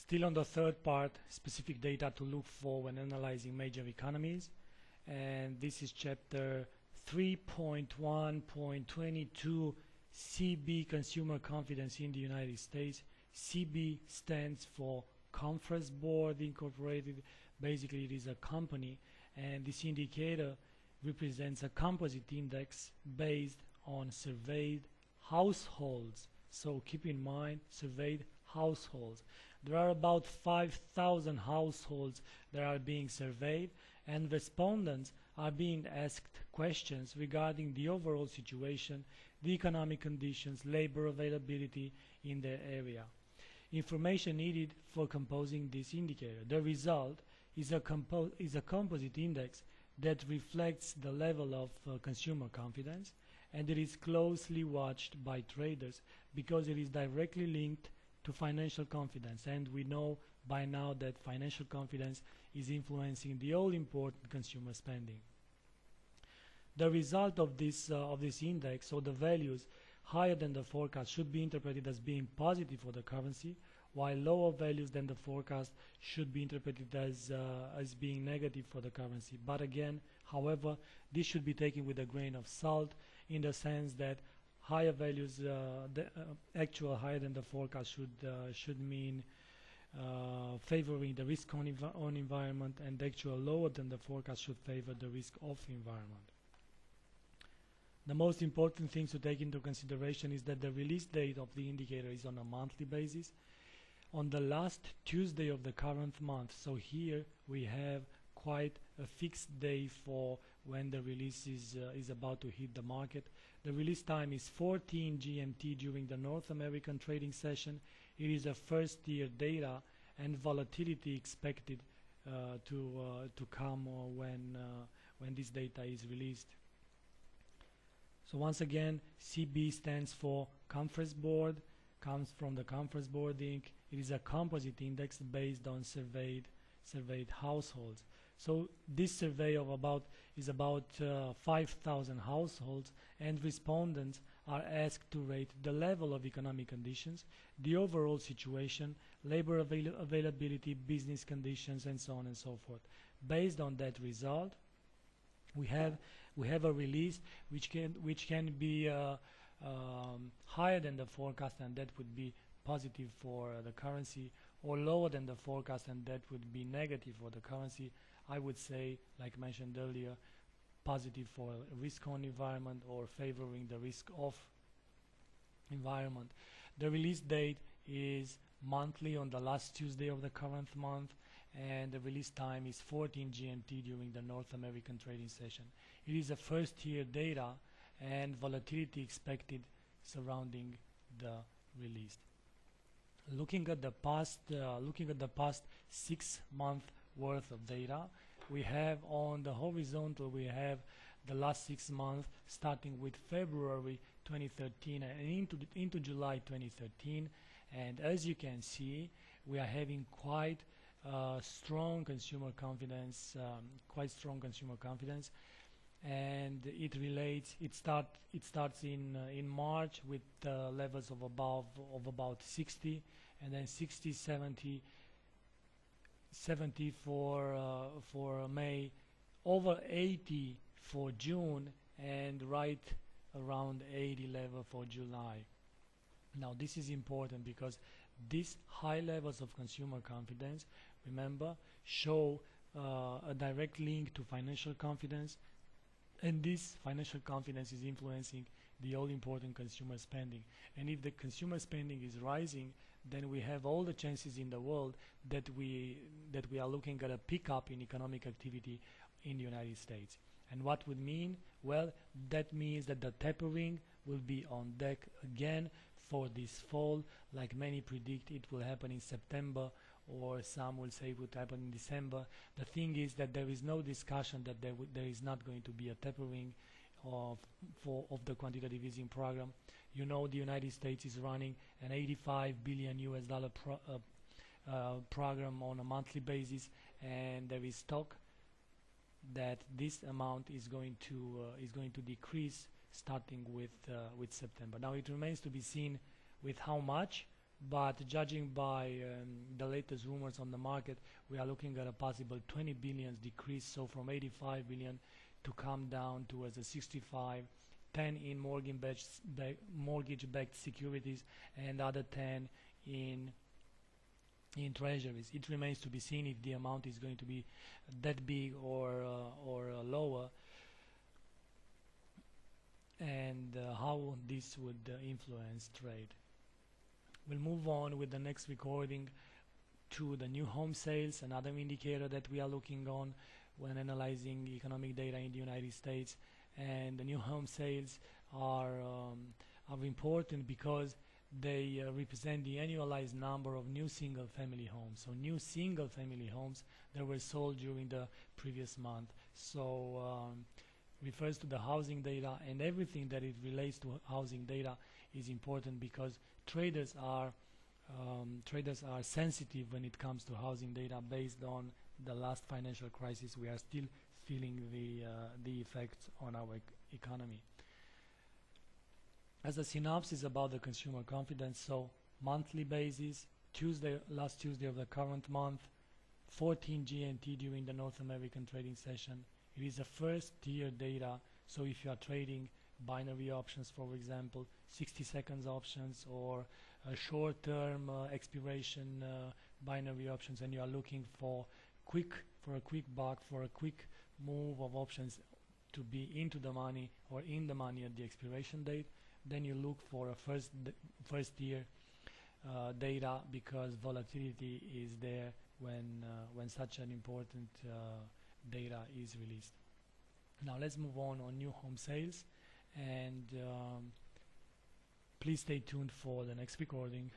Still on the third part, specific data to look for when analyzing major economies. And this is chapter 3.1.22, CB, Consumer Confidence in the United States. CB stands for Conference Board Incorporated. Basically, it is a company, and this indicator represents a composite index based on surveyed households. So keep in mind, surveyed households. There are about 5,000 households that are being surveyed, and respondents are being asked questions regarding the overall situation, the economic conditions, labor availability in their area. Information needed for composing this indicator. The result is a composite index that reflects the level of consumer confidence, and it is closely watched by traders because it is directly linked to financial confidence, and we know by now that financial confidence is influencing the all-important consumer spending. The result of this index, or the values higher than the forecast, should be interpreted as being positive for the currency, while lower values than the forecast should be interpreted as being negative for the currency. But again, however, this should be taken with a grain of salt, in the sense that higher values, the actual higher than the forecast, should mean favoring the risk on environment, and the actual lower than the forecast should favor the risk of environment. The most important things to take into consideration is that the release date of the indicator is on a monthly basis, on the last Tuesday of the current month. So here we have quite a fixed day for when the release is about to hit the market. The release time is 14 GMT during the North American trading session. It is a first year data, and volatility expected to come when this data is released. So once again, CB stands for Conference Board, comes from the Conference Board Inc. It is a composite index based on surveyed households. So this survey is about 5,000 households, and respondents are asked to rate the level of economic conditions, the overall situation, labor availability, business conditions, and so on and so forth. Based on that result, we have a release which can be higher than the forecast, and that would be positive for the currency, or lower than the forecast, and that would be negative for the currency. I would say, like mentioned earlier, positive for risk on environment, or favoring the risk of environment. The release date is monthly on the last Tuesday of the current month, and the release time is 14 GMT during the North American trading session. It is a first year data, and volatility expected surrounding the release. Looking at the past 6 months worth of data, we have on the horizontal, we have the last 6 months, starting with February 2013 and into July 2013. And as you can see, we are having quite strong consumer confidence, and it starts in March with levels of about 60, and then 60, 70 for May, over 80 for June, and right around 80 level for July. Now this is important because these high levels of consumer confidence, remember, show a direct link to financial confidence, and this financial confidence is influencing the all-important consumer spending. And if the consumer spending is rising, then we have all the chances in the world that we are looking at a pickup in economic activity in the United States. And what would mean? Well, that means that the tapering will be on deck again for this fall. Like many predict, it will happen in September, or some will say it would happen in December. The thing is that there is no discussion that there is not going to be a tapering of the quantitative easing program. You know, the United States is running an $85 billion program on a monthly basis, and there is talk that this amount is going to decrease starting with September. Now it remains to be seen with how much, but judging by the latest rumors on the market, we are looking at a possible 20 billion decrease, so from 85 billion to come down towards a 65, 10 in mortgage-backed securities and other 10 in treasuries. It remains to be seen if the amount is going to be that big or lower, and how this would influence trade. We'll move on with the next recording to the new home sales, another indicator that we are looking on when analyzing economic data in the United States. And the new home sales are important because they represent the annualized number of new single-family homes. So new single-family homes that were sold during the previous month. So refers to the housing data, and everything that it relates to housing data is important because traders are sensitive when it comes to housing data. Based on the last financial crisis, we are still feeling the effects on our economy. As a synopsis about the consumer confidence, so monthly basis, last Tuesday of the current month, 14 GMT during the North American trading session. It is a first tier data, so if you are trading binary options, for example, 60 seconds options, or short-term expiration binary options, and you are looking for a quick buck, for a quick move of options to be into the money or in the money at the expiration date, then you look for a first tier data, because volatility is there when such an important data is released. Now let's move on new home sales, and please stay tuned for the next recording.